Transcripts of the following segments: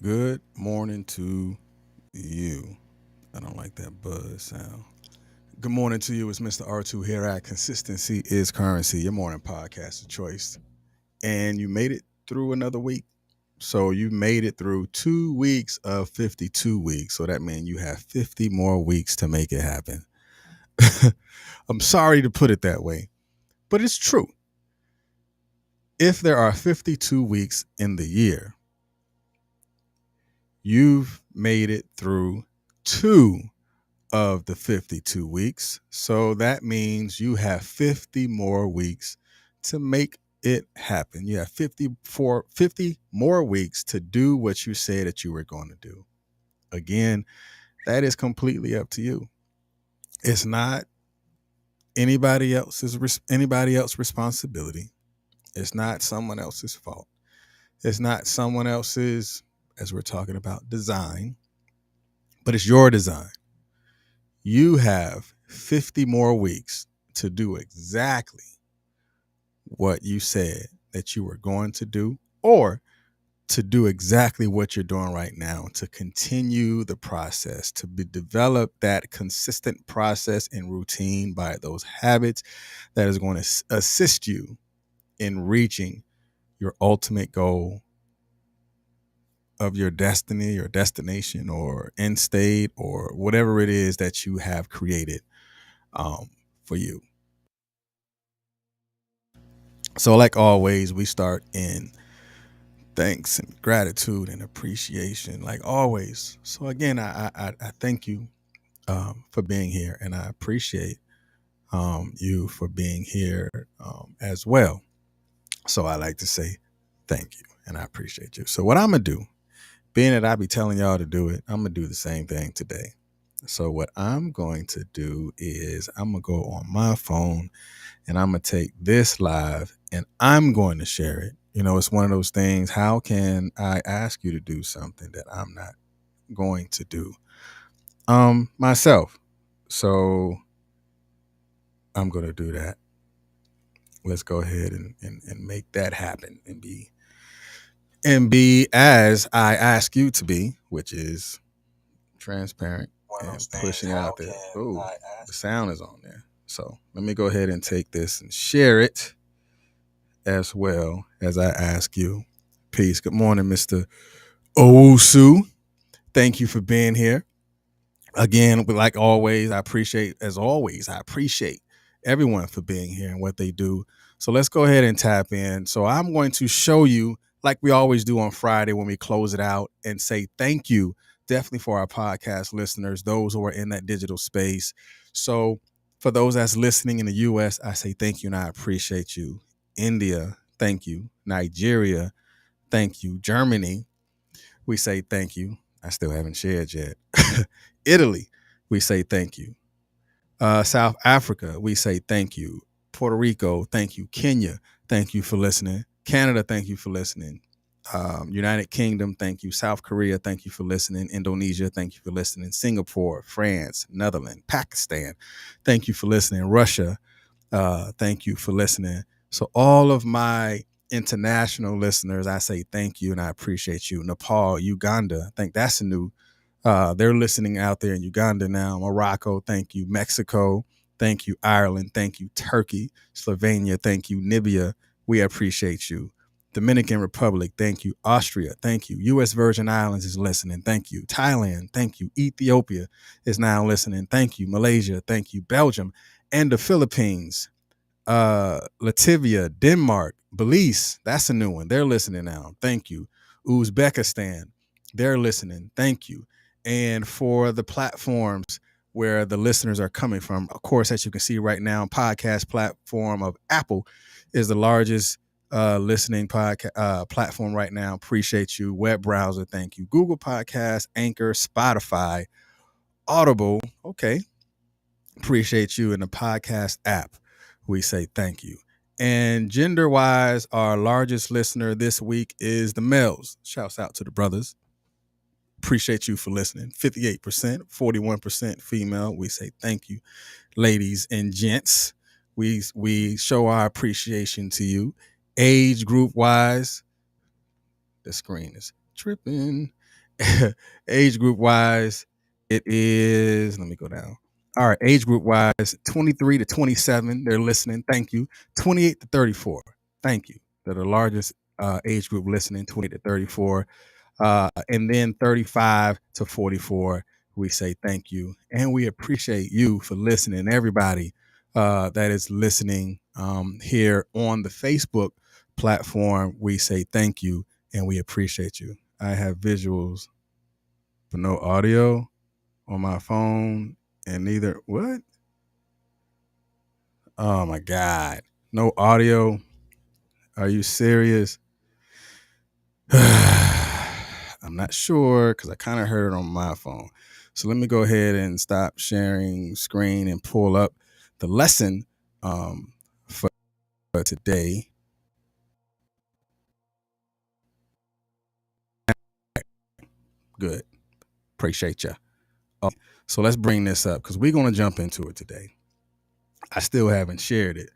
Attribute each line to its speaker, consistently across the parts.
Speaker 1: Good morning to you. I don't like that buzz sound. Good morning to you. It's Mr. R2 here at Consistency is Currency, your morning podcast of choice. And you made it through another week. So you made it through 2 weeks of 52 weeks. So that means you have 50 more weeks to make it happen. I'm sorry to put it that way, but it's true. If there are 52 weeks in the year, you've made it through two of the 52 weeks. So that means you have 50 more weeks to make it happen. You have 50 more weeks to do what you said that you were going to do. Again, that is completely up to you. It's not anybody else's responsibility. It's not someone else's fault. It's not someone else's, as we're talking about, design, but it's your design. You have 50 more weeks to do exactly what you said that you were going to do, or to do exactly what you're doing right now, to continue the process, to develop that consistent process and routine by those habits that is going to assist you in reaching your ultimate goal of your destiny or destination or end state or whatever it is that you have created for you. So, like always, we start in thanks and gratitude and appreciation, like always. So, again, I thank you for being here, and I appreciate you for being here as well. So, I like to say thank you, and I appreciate you. So, what I'm gonna do, being that I be telling y'all to do it, I'm gonna do the same thing today. So, what I'm going to do is I'm gonna go on my phone and I'm gonna take this live and I'm going to share it. You know, it's one of those things. How can I ask you to do something that I'm not going to do myself? So I'm gonna do that. Let's go ahead and make that happen and be as I ask you to be, which is transparent and pushing it out there. Oh, the sound is on there. So let me go ahead and take this and share it as well as I ask you. Peace. Good morning, Mr. Owusu. Thank you for being here. Again, but like always, I appreciate everyone for being here and what they do. So let's go ahead and tap in. So I'm going to show you, like we always do on Friday when we close it out, and say thank you, definitely for our podcast listeners, those who are in that digital space. So for those that's listening in the US, I say thank you and I appreciate you. India, thank you. Nigeria, thank you. Germany, we say thank you. I still haven't shared yet. Italy, we say thank you. South Africa, we say thank you. Puerto Rico, thank you. Kenya, thank you for listening. Canada, thank you for listening. United Kingdom, thank you. South Korea, thank you for listening. Indonesia, thank you for listening. Singapore, France, Netherlands, Pakistan, thank you for listening. Russia, thank you for listening. So all of my international listeners, I say thank you and I appreciate you. Nepal, Uganda, I think that's a new. They're listening out there in Uganda now. Morocco, thank you. Mexico, thank you. Ireland, thank you. Turkey, Slovenia, thank you. Libya, we appreciate you. Dominican Republic, thank you. Austria, thank you. U.S. Virgin Islands is listening, thank you. Thailand, thank you. Ethiopia is now listening, thank you. Malaysia, thank you. Belgium and the Philippines, Latvia, Denmark, Belize, that's a new one. They're listening now. Thank you. Uzbekistan, they're listening. Thank you. And for the platforms where the listeners are coming from, of course, as you can see right now, podcast platform of Apple is the largest listening podcast platform right now. Appreciate you. Web browser, thank you. Google Podcast, Anchor, Spotify, Audible. Okay, appreciate you. In the podcast app, we say thank you. And gender wise, our largest listener this week is the males. Shouts out to the brothers. Appreciate you for listening. 58%, 41% female. We say thank you, ladies and gents. We show our appreciation to you. Age group wise, the screen is tripping. Age group wise, it is, let me go down. All right, age group wise, 23 to 27, they're listening. Thank you. 28 to 34, thank you. They're the largest age group listening, 28 to 34. And then 35 to 44, we say thank you. And we appreciate you for listening. Everybody that is listening here on the Facebook platform, we say thank you and we appreciate you. I have visuals but no audio on my phone and neither what? Oh my God. No audio. Are you serious? I'm not sure because I kind of heard it on my phone. So let me go ahead and stop sharing screen and pull up the lesson for today. Good. Appreciate you. So let's bring this up because we're going to jump into it today. I still haven't shared it,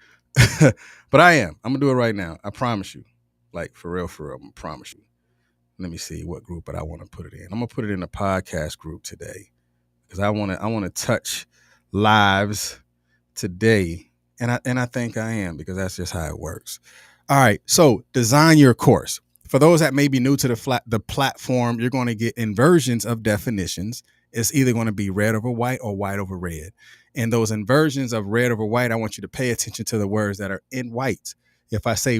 Speaker 1: but I am. I'm going to do it right now. I promise you. Like for real, I promise you. Let me see what group, but I want to put it in. I'm going to put it in the podcast group today because I want to touch lives today. And I think I am because that's just how it works. All right. So design your course. For those that may be new to the platform, you're going to get inversions of definitions. It's either going to be red over white or white over red. And those inversions of red over white, I want you to pay attention to the words that are in white. If I say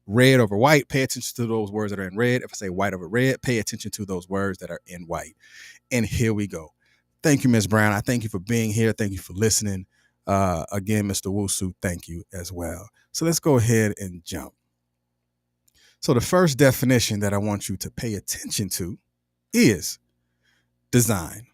Speaker 1: red over white, pay attention to those words that are in red. If I say white over red, pay attention to those words that are in white. And here we go. Thank you, Ms. Brown. I thank you for being here. Thank you for listening. Again, Mr. Wusu, thank you as well. So let's go ahead and jump. So the first definition that I want you to pay attention to is design.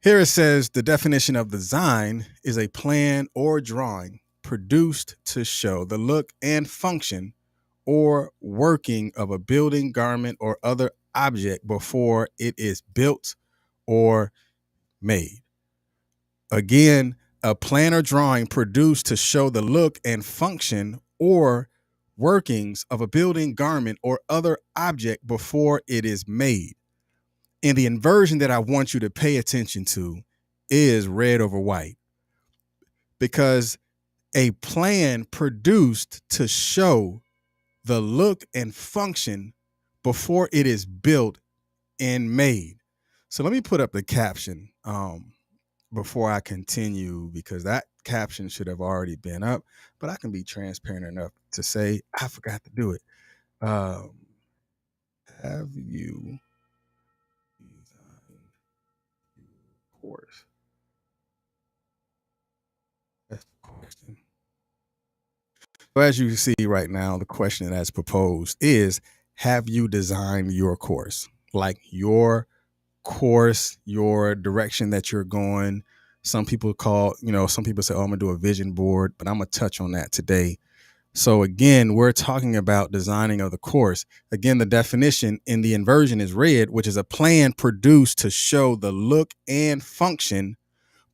Speaker 1: Here it says the definition of design is a plan or drawing produced to show the look and function or working of a building, garment, or other object before it is built or made. Again, a plan or drawing produced to show the look and function or workings of a building, garment, or other object before it is made. And the inversion that I want you to pay attention to is red over white, because a plan produced to show the look and function before it is built and made. So let me put up the caption before I continue, because that caption should have already been up, but I can be transparent enough to say I forgot to do it. Have you designed your course? That's the question. So as you see right now, the question that's proposed is, have you designed your course? Like your course, your direction that you're going. Some people some people say, oh, I'm gonna do a vision board, but I'm gonna touch on that today. So again, we're talking about designing of the course. Again, the definition in the inversion is red, which is a plan produced to show the look and function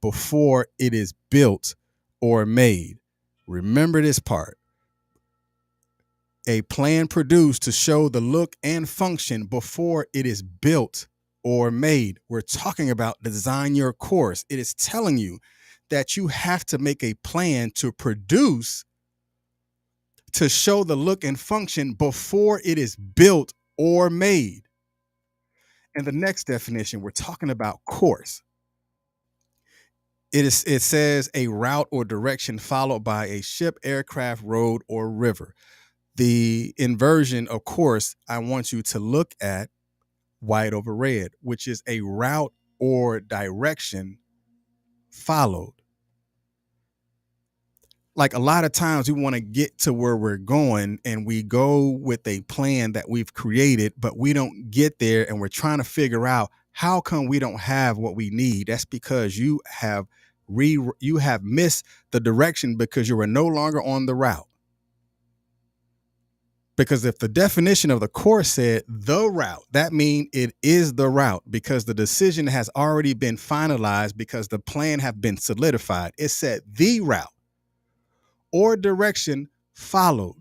Speaker 1: before it is built or made. Remember this part. A plan produced to show the look and function before it is built or made. We're talking about design your course. It is telling you that you have to make a plan to produce to show the look and function before it is built or made. And the next definition, we're talking about course. It says a route or direction followed by a ship, aircraft, road, or river. The inversion, of course, I want you to look at white over red, which is a route or direction followed. Like a lot of times we want to get to where we're going and we go with a plan that we've created, but we don't get there and we're trying to figure out how come we don't have what we need. That's because you have missed the direction because you are no longer on the route. Because if the definition of the course said the route, that means it is the route because the decision has already been finalized because the plan have been solidified. It said the route or direction followed.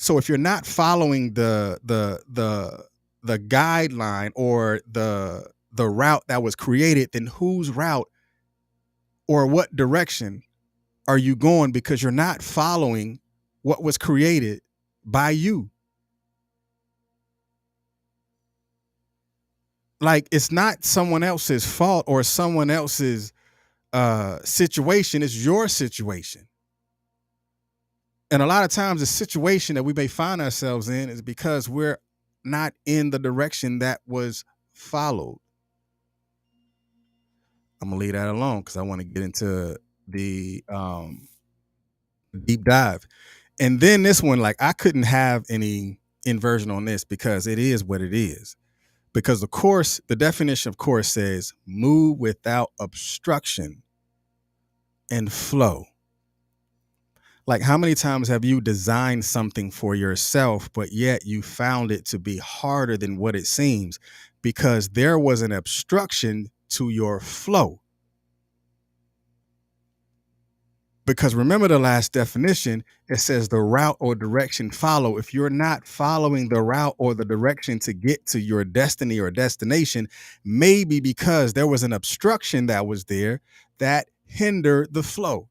Speaker 1: So if you're not following the guideline or the route that was created, then whose route or what direction are you going? Because you're not following what was created by you. Like, it's not someone else's fault or someone else's situation. It's your situation. And a lot of times the situation that we may find ourselves in is because we're not in the direction that was followed. I'm gonna leave that alone because I want to get into the deep dive. And then this one, like, I couldn't have any inversion on this because it is what it is. Because the definition of course says move without obstruction and flow. Like, how many times have you designed something for yourself, but yet you found it to be harder than what it seems because there was an obstruction to your flow? Because remember the last definition, it says the route or direction follow. If you're not following the route or the direction to get to your destiny or destination, maybe because there was an obstruction that was there that hindered the flow.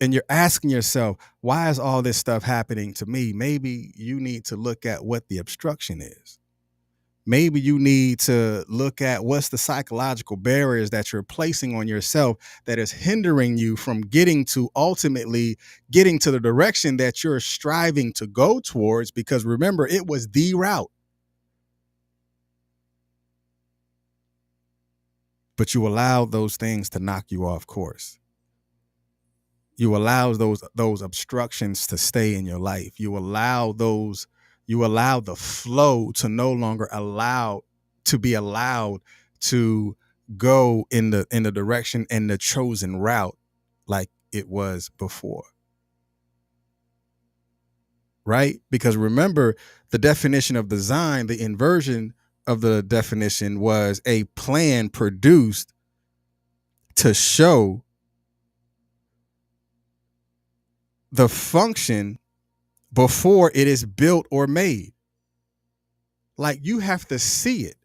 Speaker 1: And you're asking yourself, why is all this stuff happening to me? Maybe you need to look at what the obstruction is. Maybe you need to look at what's the psychological barriers that you're placing on yourself that is hindering you from ultimately getting to the direction that you're striving to go towards. Because remember, it was the route. But you allow those things to knock you off course. You allow those obstructions to stay in your life. You allow the flow to no longer be allowed to go in the direction and the chosen route like it was before. Right? Because remember, the definition of design, the inversion of the definition was a plan produced to show the function before it is built or made. Like, you have to see it,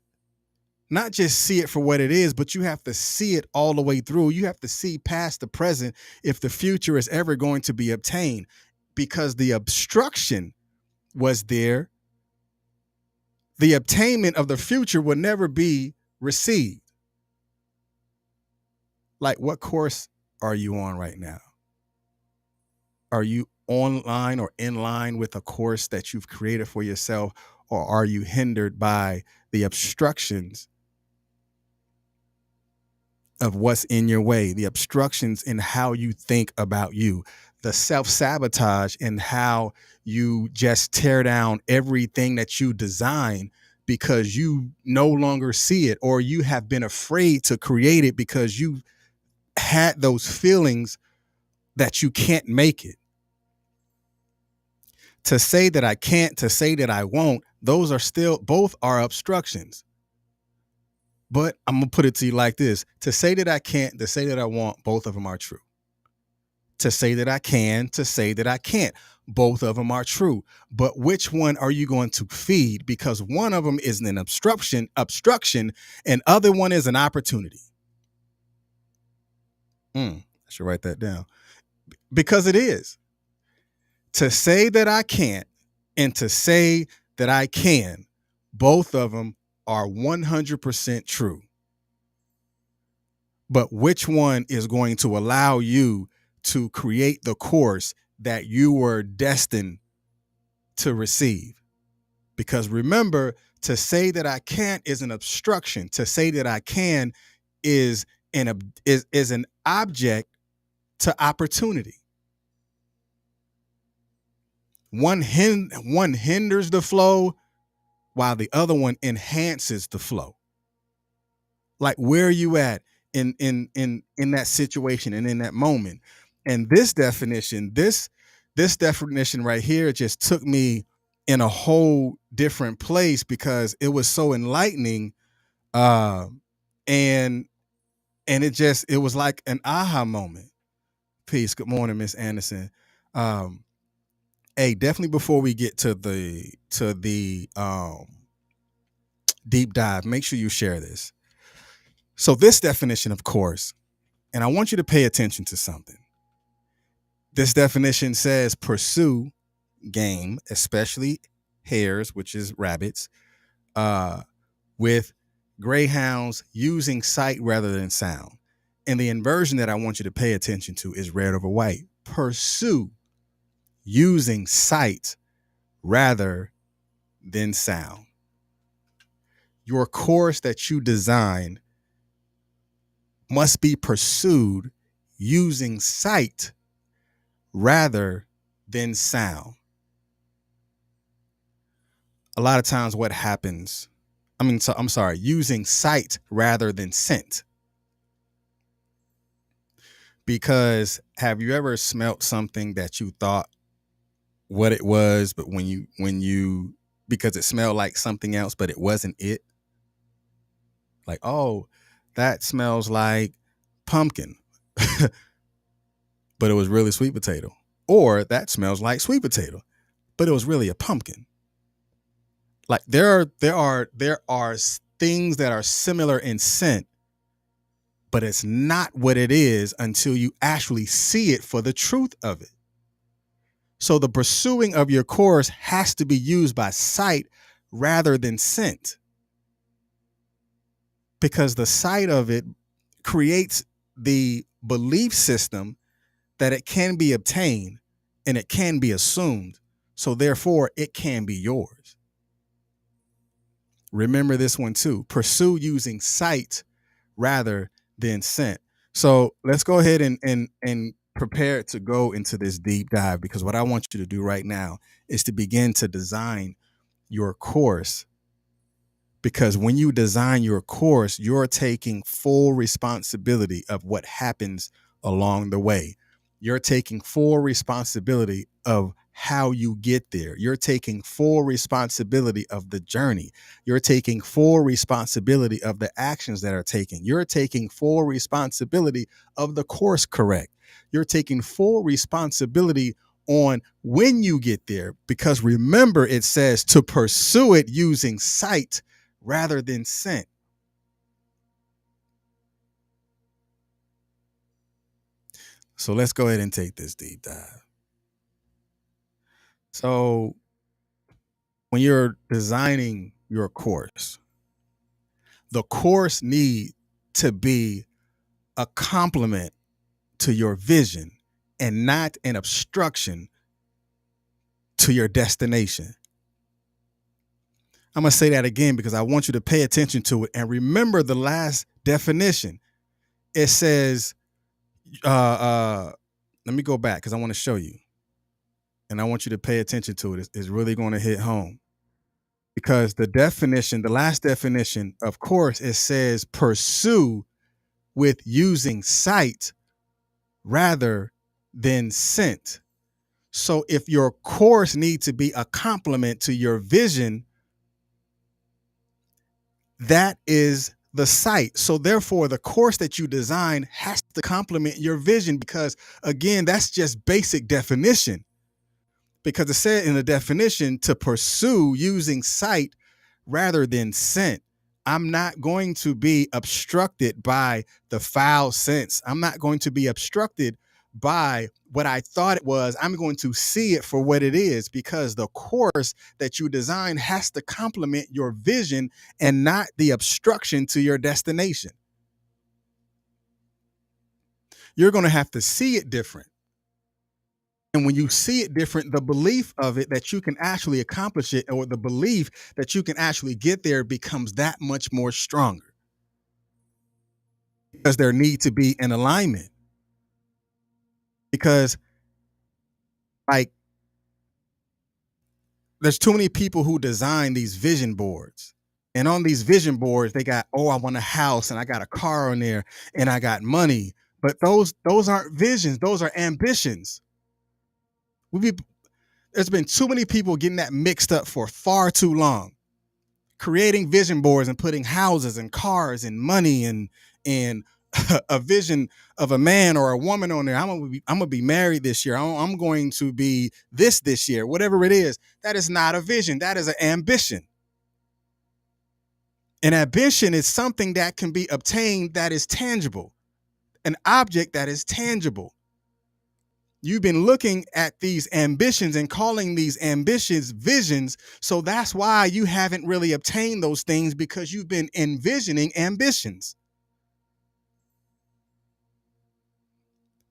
Speaker 1: not just see it for what it is, but you have to see it all the way through. You have to see past the present if the future is ever going to be obtained, because the obstruction was there. The obtainment of the future will never be received. Like, what course are you on right now? Are you online or in line with a course that you've created for yourself, or are you hindered by the obstructions of what's in your way, the obstructions in how you think about you, the self-sabotage in how you just tear down everything that you design because you no longer see it, or you have been afraid to create it because you had those feelings that you can't make it. To say that I can't, to say that I won't, both are obstructions. But I'm going to put it to you like this. To say that I can't, to say that I want, both of them are true. To say that I can, to say that I can't, both of them are true. But which one are you going to feed? Because one of them is an obstruction, and other one is an opportunity. I should write that down. Because it is. To say that I can't and to say that I can, both of them are 100% true. But which one is going to allow you to create the course that you were destined to receive? Because remember, to say that I can't is an obstruction. To say that I can is an object to opportunity. One hinders the flow while the other one enhances the flow. Like, where are you at in that situation and in that moment? And this definition right here just took me in a whole different place because it was so enlightening. And it was like an aha moment. Peace. Good morning, Miss Anderson. Hey, definitely before we get to the deep dive, make sure you share this. So this definition, of course, and I want you to pay attention to something. This definition says pursue game, especially hares, which is rabbits, with greyhounds using sight rather than sound. And the inversion that I want you to pay attention to is red over white. Pursue using sight rather than sound. Your course that you design must be pursued using sight rather than sound. A lot of times what happens, using sight rather than scent. Because have you ever smelt something that you thought what it was, but when you because it smelled like something else, but it wasn't it? Like, oh, that smells like pumpkin, but it was really sweet potato. Or that smells like sweet potato, but it was really a pumpkin. Like there are things that are similar in scent, but it's not what it is until you actually see it for the truth of it. So the pursuing of your course has to be used by sight rather than scent, because the sight of it creates the belief system that it can be obtained and it can be assumed. So therefore, it can be yours. Remember this one too. Pursue using sight rather than scent. So let's go ahead and prepare to go into this deep dive, because what I want you to do right now is to begin to design your course. Because when you design your course, you're taking full responsibility of what happens along the way. You're taking full responsibility of how you get there. You're taking full responsibility of the journey. You're taking full responsibility of the actions that are taken. You're taking full responsibility of the course correct. You're taking full responsibility on when you get there, because remember, it says to pursue it using sight rather than scent. So let's go ahead and take this deep dive. So when you're designing your course, the course need to be a complement to your vision and not an obstruction to your destination. I'm going to say that again because I want you to pay attention to it and remember the last definition. It says, let me go back because I want to show you. And I want you to pay attention to it. It's really going to hit home. Because the definition, the last definition, of course, it says pursue with using sight rather than scent. So if your course needs to be a complement to your vision, that is the sight. So therefore, the course that you design has to complement your vision, because again, that's just basic definition. Because it said in the definition to pursue using sight rather than scent. I'm not going to be obstructed by the foul sense. I'm not going to be obstructed by what I thought it was. I'm going to see it for what it is, because the course that you design has to complement your vision and not the obstruction to your destination. You're going to have to see it different. And when you see it different, the belief of it that you can actually accomplish it, or the belief that you can actually get there, becomes that much more stronger, because there needs to be an alignment. Because like there's too many people who design these vision boards. And on these vision boards, they got, oh, I want a house and I got a car on there and I got money. But those aren't visions. Those are ambitions. There's been too many people getting that mixed up for far too long, creating vision boards and putting houses and cars and money and a vision of a man or a woman on there. I'm gonna be married this year. I'm going to be this year. Whatever it is, that is not a vision. That is an ambition. An ambition is something that can be obtained that is tangible, an object that is tangible. You've been looking at these ambitions and calling these ambitions visions. So that's why you haven't really obtained those things, because you've been envisioning ambitions.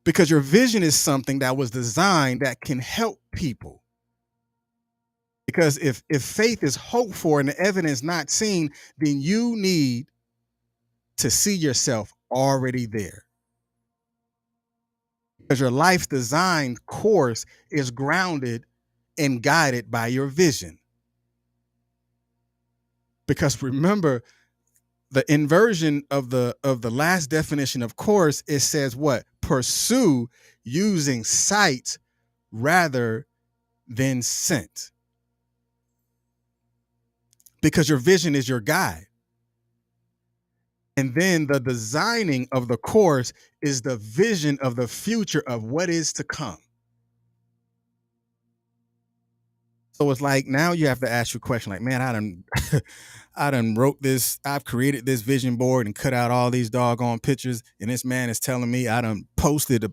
Speaker 1: Because your vision is something that was designed that can help people. Because if faith is hoped for and the evidence not seen, then you need to see yourself already there. Because your life's design course is grounded and guided by your vision. Because remember, the inversion of the last definition of course, it says what? Pursue using sight rather than scent. Because your vision is your guide. And then the designing of the course is the vision of the future of what is to come. So it's like, now you have to ask your question, like, man, I done wrote this, I've created this vision board and cut out all these doggone pictures, and this man is telling me I done posted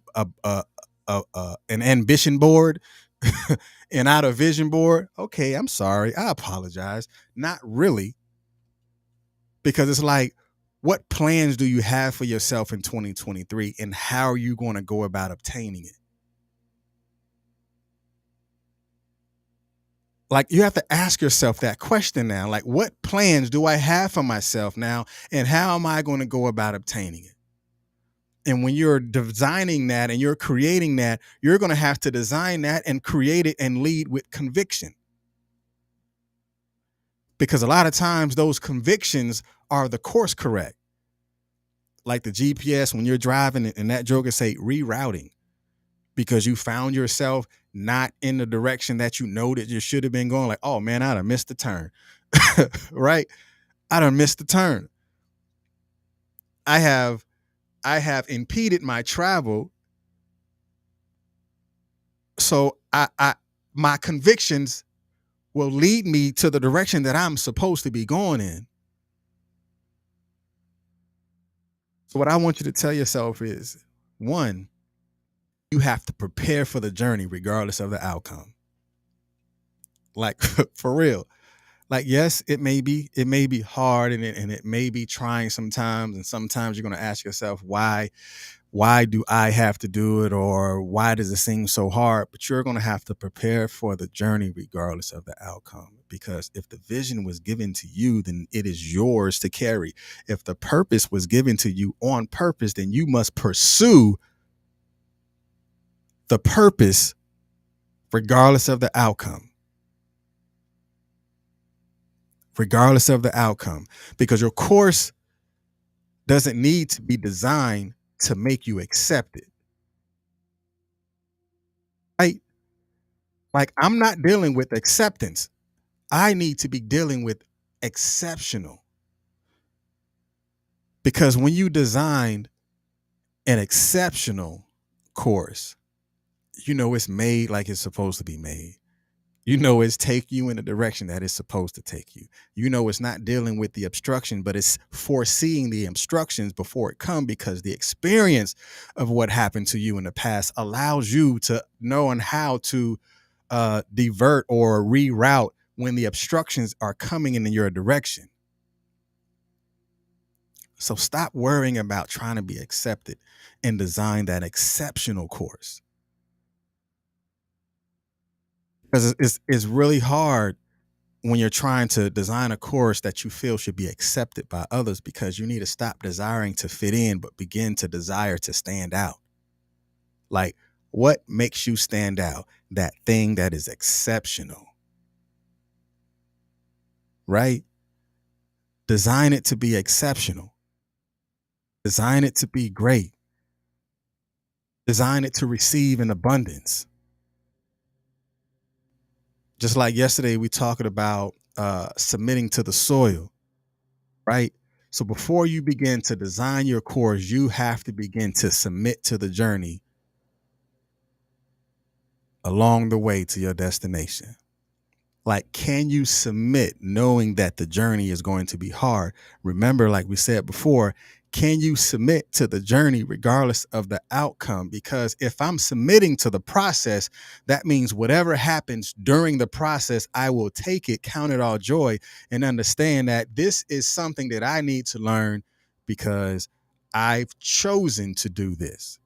Speaker 1: an ambition board and not a vision board. Okay, I'm sorry, I apologize. Not really. Because it's like, what plans do you have for yourself in 2023, and how are you going to go about obtaining it? Like, you have to ask yourself that question now. Like, what plans do I have for myself now, and how am I going to go about obtaining it? And when you're designing that and you're creating that, you're going to have to design that and create it and lead with conviction. Because a lot of times those convictions are the course correct. Like the GPS, when you're driving and that joker say rerouting, because you found yourself not in the direction that you know that you should have been going. Like, oh man, I done missed the turn. Right? I done missed the turn. I have impeded my travel. So my convictions will lead me to the direction that I'm supposed to be going in. So what I want you to tell yourself is, one, you have to prepare for the journey regardless of the outcome. Like, for real. Like, yes, it may be hard, and it may be trying sometimes, and sometimes you're going to ask yourself, why do I have to do it, or why does it seem so hard? But you're going to have to prepare for the journey regardless of the outcome, because if the vision was given to you, then it is yours to carry. If the purpose was given to you on purpose, then you must pursue the purpose regardless of the outcome. Regardless of the outcome, because your course doesn't need to be designed to make you accept it. Right? Like, I'm not dealing with acceptance. I need to be dealing with exceptional. Because when you designed an exceptional course, you know it's made like it's supposed to be made. You know it's take you in the direction that it's supposed to take you. You know it's not dealing with the obstruction, but it's foreseeing the obstructions before it come, because the experience of what happened to you in the past allows you to know and how to divert or reroute when the obstructions are coming in your direction. So stop worrying about trying to be accepted and design that exceptional course. Because it's really hard when you're trying to design a course that you feel should be accepted by others, because you need to stop desiring to fit in, but begin to desire to stand out. Like, what makes you stand out? That thing that is exceptional, right? Design it to be exceptional. Design it to be great. Design it to receive in abundance. Just like yesterday, we talked about submitting to the soil, right? So before you begin to design your course, you have to begin to submit to the journey along the way to your destination. Like, can you submit knowing that the journey is going to be hard? Remember, like we said before, can you submit to the journey regardless of the outcome? Because if I'm submitting to the process, that means whatever happens during the process, I will take it, count it all joy, and understand that this is something that I need to learn because I've chosen to do this.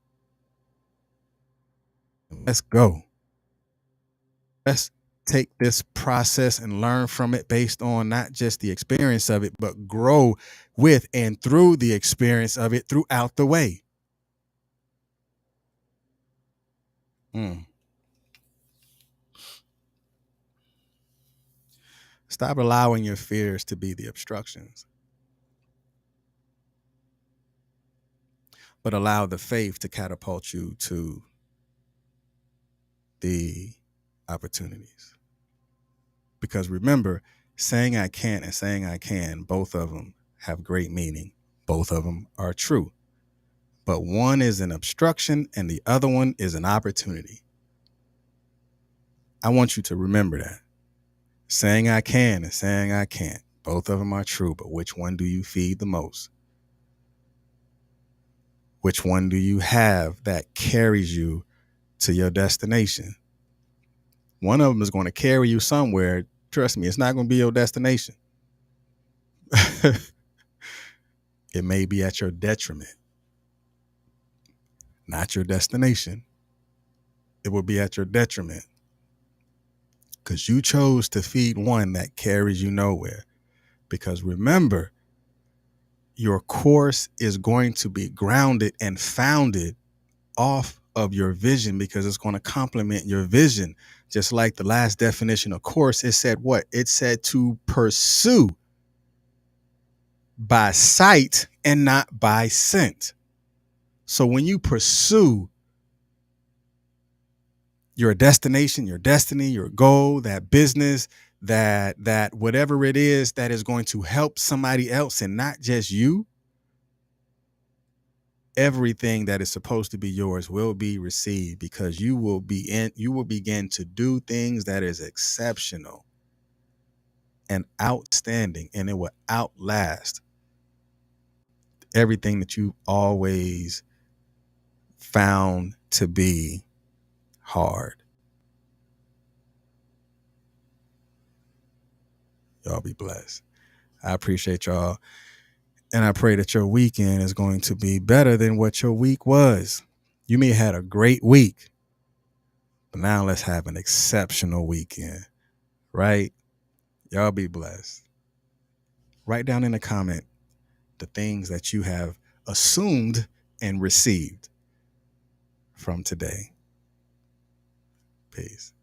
Speaker 1: Let's go. Let's take this process and learn from it based on not just the experience of it, but grow with and through the experience of it throughout the way. Stop allowing your fears to be the obstructions, but allow the faith to catapult you to the opportunities. Because remember, saying I can't and saying I can, both of them have great meaning. Both of them are true. But one is an obstruction and the other one is an opportunity. I want you to remember that. Saying I can and saying I can't, both of them are true, but which one do you feed the most? Which one do you have that carries you to your destination? One of them is going to carry you somewhere. Trust me, it's not going to be your destination. It may be at your detriment, not your destination. It will be at your detriment because you chose to feed one that carries you nowhere. Because remember, your course is going to be grounded and founded off of your vision because it's going to complement your vision. Just like the last definition of course, it said what? It said to pursue by sight and not by scent. So when you pursue your destination, your destiny, your goal, that business, that whatever it is that is going to help somebody else and not just you, everything that is supposed to be yours will be received because you will begin to do things that is exceptional and outstanding, and it will outlast everything that you've always found to be hard. Y'all be blessed. I appreciate y'all. And I pray that your weekend is going to be better than what your week was. You may have had a great week, but now let's have an exceptional weekend, right? Y'all be blessed. Write down in the comment the things that you have assumed and received from today. Peace.